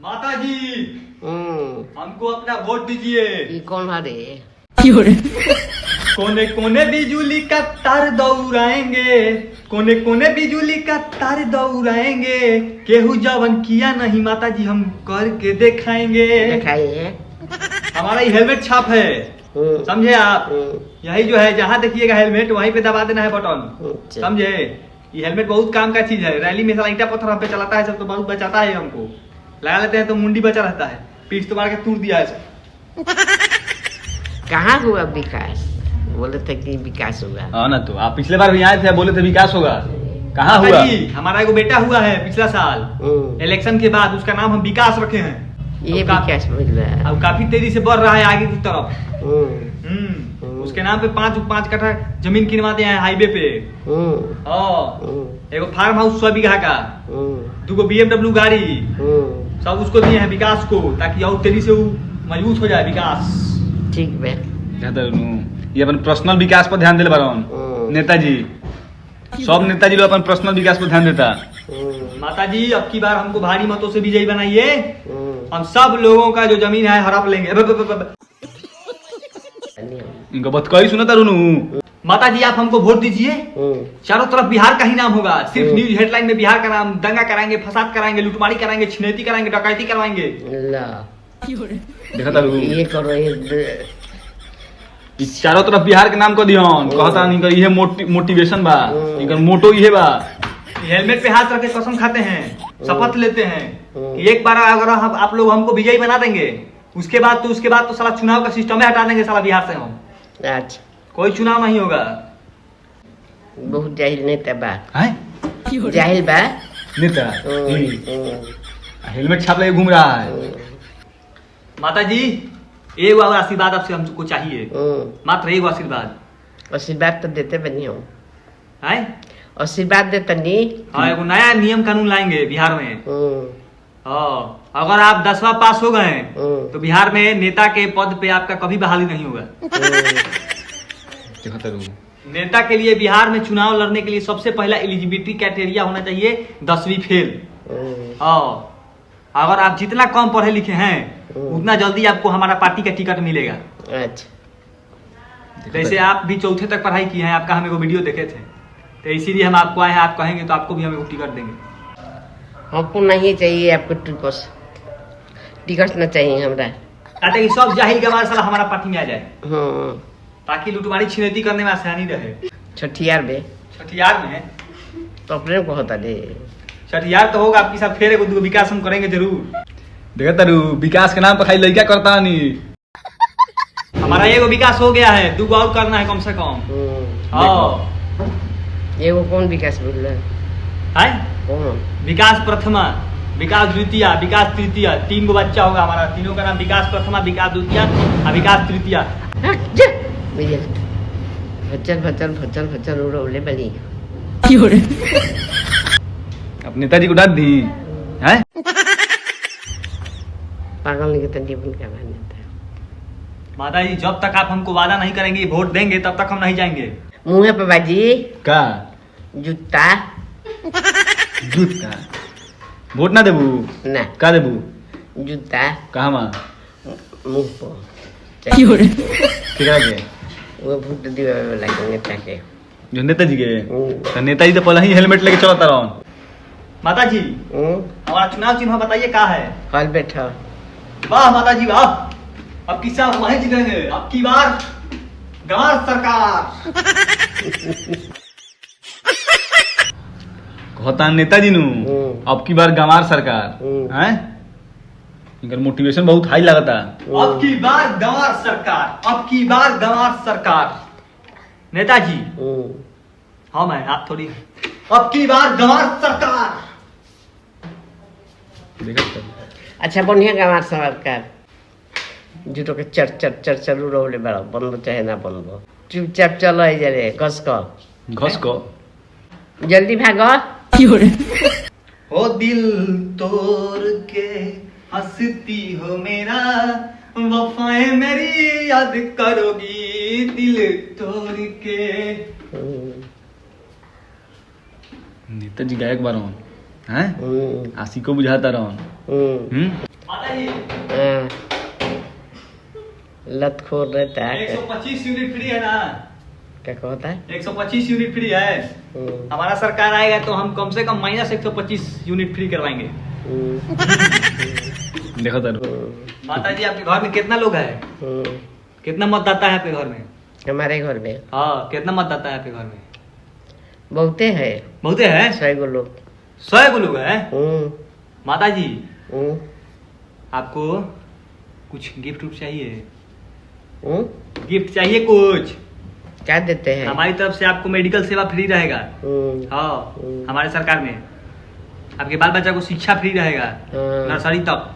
माता जी हमको अपना वोट दीजिए। ये कौन हरे? कोने कोने बिजुली का तार दौड़ाएंगे, कोने कोने बिजुली का तार दौड़ाएंगे, केहू जवन किया नहीं माता जी हम करके दिखाएंगे। दिखाइए। हमारा ये हेलमेट छाप है, समझे आप? यही जो है जहाँ देखिएगा हेलमेट वहीं पे दबा देना है बटन, समझे? ये हेलमेट बहुत काम का चीज है। रैली में साला ईंटा पत्थर हम पे चलाता है सब, तो बहुत बचाता है हमको। लगा लेते हैं तो मुंडी बचा रहता है, पीठ तो मार के तोड़ दिया है सब। कहाँ हुआ विकास? बोले थे कि विकास होगा। हाँ ना, तो आप पिछले बार भी आए थे, बोले थे विकास होगा, कहाँ माता हुआ? जी हमारा एगो बेटा हुआ है पिछला साल इलेक्शन के बाद, उसका नाम हम विकास रखे हैं। ये विकास मिल रहा है। अब काफी तेजी से बढ़ रहा है आगे की तरफ। उसके नाम पे 5 कट्ठा जमीन किनवा दिया है हाईवे पे। एगो फार्म हाउस 100 बीघा का, 2 BMW गाड़ी, सब उसको दिए हैं विकास को, ताकि और तेजी से वो मजबूत हो जाए विकास। ठीक है। ये अपन पर्सनल विकास पर ध्यान दिले बारन नेताजी। सब नेताजी लोग अपन पर्सनल विकास पर ध्यान देता। माता जी अब की बार हमको भारी मतों से विजयी बनाइए। हम सब लोगों का जो जमीन है हड़प लेंगे। इनका बात कहीं सुना तारू। माता जी आप हमको वोट दीजिए, चारों तरफ बिहार का ही नाम होगा। सिर्फ न्यूज हेडलाइन में बिहार का नाम, दंगा कराएंगे, फसाद कराएंगे, लूटमारी कराएंगे, छिनैती कराएंगे, डकैती करवाएंगे। देखा तारू, ये करो ये चारों तरफ बिहार के नाम को दिहन। कहता नहीं ये मोटिवेशन बा, इनका मोटो ये बा। हेलमेट पे हाथ रख के कसम खाते हैं, शपथ लेते हैं कि एक बार अगर आप लोग हमको विजयी बना देंगे, उसके बाद तो साला चुनाव का सिस्टम हटा देंगे साला बिहार से हम। अच्छा, कोई चुनाव नहीं होगा। बहुत जाहिल नेता बा। हैं? जाहिल बा नेता हेलमेट छाप लेके घूम रहा है। माता जी एगो और आशीर्वाद आपसे हमको चाहिए, मात्र एगो आशीर्वाद। आशीर्वाद तो देते बनी हम। है आशीर्वाद देते नहीं। हाँ, एगो नया नियम कानून लाएंगे बिहार में। हाँ, अगर आप 10वां पास हो गए तो बिहार में नेता के पद पे आपका कभी बहाली नहीं होगा। नेता के लिए बिहार में चुनाव लड़ने के लिए सबसे पहला एलिजिबिलिटी क्राइटेरिया होना चाहिए 10वीं फेल। हाँ, अगर आप जितना कम पढ़े लिखे हैं उतना जल्दी आपको हमारा पार्टी का टिकट मिलेगा। अच्छा, जैसे आप भी 4थे तक पढ़ाई किए हैं, आपका हम एगो वीडियो देखे थे, तो इसीलिए हम आपको आए हैं। आप कहेंगे तो आपको भी हम एगो टिकट देंगे। हमको नहीं चाहिए आपको टिकट न चाहिए हमरा। ताकि सब जाहिल गवार साला हमारा पार्टी में आ जाए, ताकि लुटमारी छिनैती करने में आसानी रहे। छठियार में छठियार में तो अपने को होता दे। छठियार तो होगा आपके साथ, फिर एगो दूगो विकास हम करेंगे जरूर। देखा तारू, विकास के नाम पर खाली लड़का करता नहीं। हमारा एगो विकास हो गया है, 2 और करना है कम से कम। ये वो कौन विकास बोल रहा है? कौन? विकास प्रथमा, विकास द्वितीय, विकास तृतीय। 3 गो बच्चा होगा हमारा, तीनों का नाम विकास प्रथमा, विकास द्वितीय और विकास तृतीय। भचल उड़े बली। अब नेताजी को डांट दी है। पागल नहीं करते जीवन क्या मान्यता है। माता जी जब तक आप हमको वादा नहीं करेंगे, वोट देंगे, तब तक हम नहीं जाएंगे। मुँह पे बाजी का जूता जूता वोट ना देबू ना का देबू जूता कहाँ मां मुँह पर केकरा के? वो वोट दिवे वाला नेता के, जो नेताजी के। तो नेताजी तो पहले ही हेलमेट लेके चलता रहन। माता जी हमारा चुनाव चिन्ह बताइए क्या है? हॉल बैठा। वाह माता जी वाह, अब किस्सा वहीं जीतेंगे। अब की बार गंवार सरकार। कहता नेताजी नु अब की बार गंवार सरकार हैं। इनका मोटिवेशन बहुत हाई लगता। अब की बार गंवार सरकार, अब की बार गंवार सरकार। नेताजी हाँ मैं आप थोड़ी, अब की बार गंवार सरकार। अच्छा बढ़िया गंवार सरकार। झूठो के चर चलू रोले बड़ा बनबो चाहे ना बनबो, चुपचाप चलो है जरे घस को जल्दी भागो। हो दिल तोड़ के हंसती हो मेरा, वफाएं मेरी याद करोगी दिल तोड़ के। नेताजी गायक बारन हैं, आशिको बुझाता रहन। लतखोर रहता है। 125 यूनिट फ्री है ना? क्या कहता है? 125 यूनिट फ्री है। हमारा सरकार आएगा तो हम कम से कम माइनस 125 यूनिट फ्री करवाएंगे। देखो तो माता जी आपके घर में कितना लोग है? कितना मतदाता है आपके घर में? हमारे घर में हाँ, कितना मतदाता है आपके घर में? बहुते है, बहुते है। 100 गो लोग। 100 लोग है। माता जी आपको कुछ गिफ्ट उफ्ट चाहिए? गिफ्ट चाहिए कुछ? क्या देते हैं? हमारी तरफ से आपको मेडिकल सेवा फ्री रहेगा। हाँ, हमारे सरकार में आपके बाल बच्चा को शिक्षा फ्री रहेगा, नर्सरी तक।